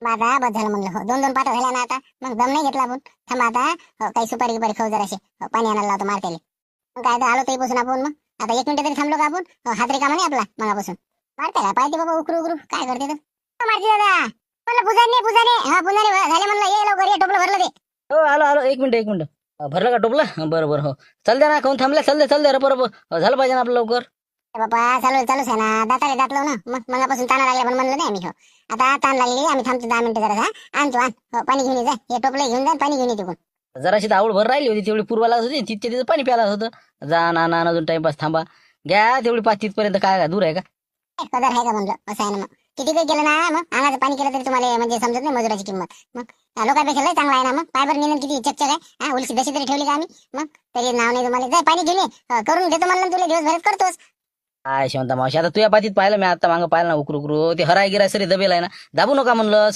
माझा बस झालं म्हणलं. हो, 2-2 पाता झाल्या ना आता. मग दम नाही घेतला आपण. थांबा आता. काही सुपारी गिपारी खाऊ जराशे. पाणी आणायला लावतो मारतेले. मग काय तर आलो तरी बसून आपण. मग आता 1 मिनिट तरी थांबलो का आपण? हात रिकामा नाही आपला मगापासून. मारते काय पाहिजे बाबा उकरू उकरू काय करते तर. मारते दादा म्हणलं पुजाने हा पुजाने झाले म्हणलं. ये लवकर ये टोपलं भरलं ते. हो आलो आलो, 1 मिनिट. भरलं का टोपला? बरं बरं, हो. चल द्या ना, खाऊन थांबल्या. चल दे रप झालं पाहिजे ना आपलं लवकर. बाबा चालूच आहे ना. दाताले दातलो ना. मग मगापासून ताना लागल्या पण म्हणलं नाही आम्ही. हो आता ताण लागली आम्ही थांबतो 10 मिनिटं जरा. आणतो आण. हो, पाणी घेऊन ये जा. हे टोपलं घेऊन जा पाणी घेऊन ये तिकडून. जराशी तर आवड भर राहिली होती, तेवढी पूर्वा लागत होती. तिथे तिथं पाणी प्यायला होतं. जा ना ना अजून टाइमपास थांबा. घ्या तेवढी 5 तिथपर्यंत. काय दूर आहे का? कदर आहे का म्हणलं. असं आहे ना. मग किती काही केलं ना मग अंगाचं पाणी केलं तरी तुम्हाला म्हणजे समजत नाही मजुराची किंमत. मग लोकांपेक्षा लय चांगला आहे ना. मग पायबर निंदन किती चकचक आहे. हा उलशी दशी तरी ठेवली का आम्ही. मग तरी नाव नाही तुम्हाला. जाय पाणी घेऊन ये. करून देतो म्हणलं ना तुला दिवसभरात करतोस. काय शांता मावशी, आता तुझ्या पातीत पाहिलं मी आता मागं पाहिलं ना उकरू ते हराय गिराय सरी दबेल आहे ना. दाबू नका म्हणलं.